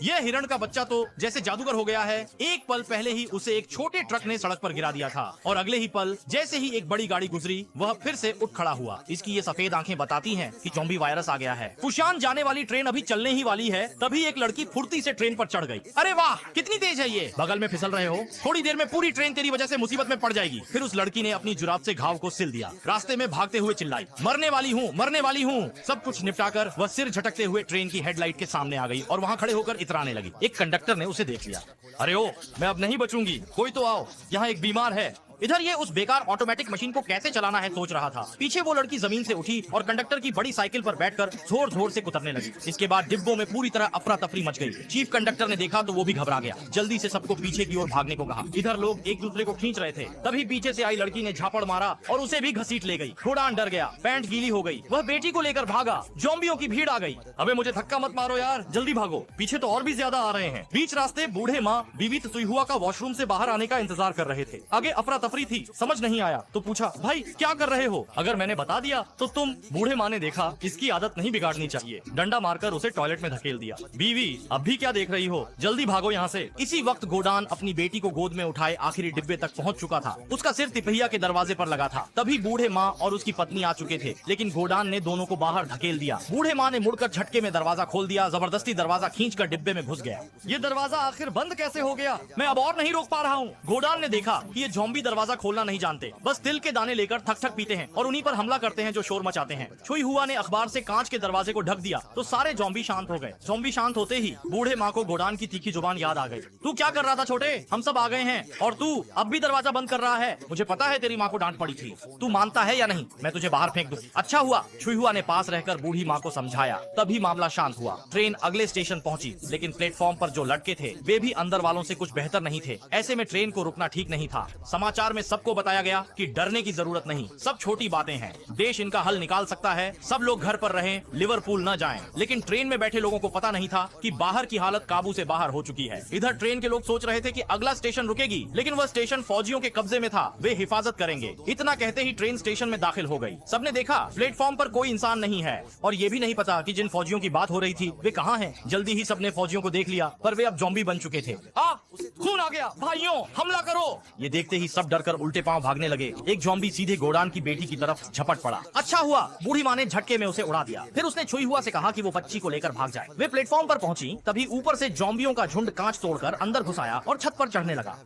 यह हिरण का बच्चा तो जैसे जादूगर हो गया है। एक पल पहले ही उसे एक छोटे ट्रक ने सड़क पर गिरा दिया था और अगले ही पल जैसे ही एक बड़ी गाड़ी गुजरी वह फिर से उठ खड़ा हुआ। इसकी ये सफेद आंखें बताती हैं कि ज़ॉम्बी वायरस आ गया है। फुशान जाने वाली ट्रेन अभी चलने ही वाली है, तभी एक लड़की फुर्ती से ट्रेन पर चढ़ गई। अरे वाह, कितनी तेज है ये। बगल में फिसल रहे हो, थोड़ी देर में पूरी ट्रेन तेरी वजह से मुसीबत में पड़ जाएगी। फिर उस लड़की ने अपनी जुराब से घाव को सिल दिया। रास्ते में भागते हुए चिल्लाई, मरने वाली हूँ, मरने वाली हूँ। सब कुछ निपटाकर वह सिर झटकते हुए ट्रेन की हेडलाइट के सामने आ गई और वहाँ खड़े होकर इतराने लगी। एक कंडक्टर ने उसे देख लिया। अरे ओ, मैं अब नहीं बचूंगी, कोई तो आओ, यहाँ एक बीमार है। इधर ये उस बेकार ऑटोमेटिक मशीन को कैसे चलाना है सोच रहा था। पीछे वो लड़की जमीन से उठी और कंडक्टर की बड़ी साइकिल पर बैठकर जोर जोर से कुतरने लगी। इसके बाद डिब्बों में पूरी तरह अफरा तफरी मच गई। चीफ कंडक्टर ने देखा तो वो भी घबरा गया। जल्दी से सबको पीछे की ओर भागने को कहा। इधर लोग एक दूसरे को खींच रहे थे, तभी पीछे से आई लड़की ने झापड़ मारा और उसे भी घसीट ले गई। घोड़ान डर गया, पैंट गीली हो गई। वह बेटी को लेकर भागा। ज़ॉम्बियों की भीड़ आ गई। अबे मुझे धक्का मत मारो यार, जल्दी भागो, पीछे तो और भी ज्यादा आ रहे हैं। बीच रास्ते बूढ़े माँ बीवी त्सुइहुआ का वॉशरूम से बाहर आने का इंतजार कर रहे थे। आगे अफरा तफरी थी, समझ नहीं आया तो पूछा, भाई क्या कर रहे हो? अगर मैंने बता दिया तो तुम। बूढ़े माँ ने देखा इसकी आदत नहीं बिगाड़नी चाहिए, डंडा मारकर उसे टॉयलेट में धकेल दिया। बीवी, अब भी क्या देख रही हो, जल्दी भागो यहाँ से। इसी वक्त गोडान अपनी बेटी को गोद में उठाए आखिरी डिब्बे तक पहुँच चुका था। उसका सिर तिपहिया के दरवाजे पर लगा था। तभी बूढ़े माँ और उसकी पत्नी आ चुके थे, लेकिन गोडान ने दोनों को बाहर धकेल दिया। बूढ़े माँ ने मुड़कर झटके में दरवाजा खोल दिया। जबरदस्ती दरवाजा खींचकर डिब्बे में घुस गया। ये दरवाजा आखिर बंद कैसे हो गया? मैं अब और नहीं रोक पा रहा हूँ। गोडान ने देखा कि ये ज़ॉम्बी दरवाजा खोलना नहीं जानते, बस तिल के दाने लेकर थक थक पीते हैं और उन्हीं पर हमला करते हैं जो शोर मचाते हैं। छुइहुआ ने अखबार से कांच के दरवाजे को ढक दिया तो सारे ज़ॉम्बी शांत हो गए। ज़ॉम्बी शांत होते ही बूढ़े माँ को गोडान की तीखी जुबान याद आ गई। तू क्या कर रहा था छोटे? हम सब आ गए हैं और तू अब भी दरवाजा बंद कर रहा है। मुझे पता है तेरी माँ को डांट पड़ी थी, तू मानता है या नहीं? मैं तुझे बाहर फेंक दूं। अच्छा हुआ छुइहुआ ने पास रहकर बूढ़ी माँ को समझाया, तभी मामला शांत हुआ। ट्रेन अगले स्टेशन पहुंची, लेकिन प्लेटफॉर्म पर जो लड़के थे वे भी अंदर वालों से कुछ बेहतर नहीं थे। ऐसे में ट्रेन को रुकना ठीक नहीं था। समाचार में सबको बताया गया कि डरने की जरूरत नहीं, सब छोटी बातें हैं, देश इनका हल निकाल सकता है। सब लोग घर पर रहें, लिवरपूल न जाएं। लेकिन ट्रेन में बैठे लोगों को पता नहीं था कि बाहर की हालत काबू से बाहर हो चुकी है। इधर ट्रेन के लोग सोच रहे थे कि अगला स्टेशन रुकेगी, लेकिन वह स्टेशन फौजियों के कब्जे में था, वे हिफाजत करेंगे। इतना कहते ही ट्रेन स्टेशन में दाखिल हो गई। सबने देखा प्लेटफॉर्म पर कोई इंसान नहीं है और ये भी नहीं पता कि जिन फौजियों की बात हो रही थी वे कहाँ हैं। जल्दी ही सबने फौजियों को देख लिया, पर वे अब ज़ॉम्बी बन चुके थे। खून आ गया, भाइयों हमला करो। ये देखते ही सब डरकर उल्टे पांव भागने लगे। एक ज़ॉम्बी सीधे गोडान की बेटी की तरफ झपट पड़ा। अच्छा हुआ बूढ़ी माँ ने झटके में उसे उड़ा दिया। फिर उसने छुइहुआ से कहा कि वो बच्ची को लेकर भाग जाए। वे प्लेटफॉर्म पर पहुंची, तभी ऊपर से ज़ॉम्बियों का झुंड कांच तोड़कर अंदर घुस आया और छत पर चढ़ने लगा।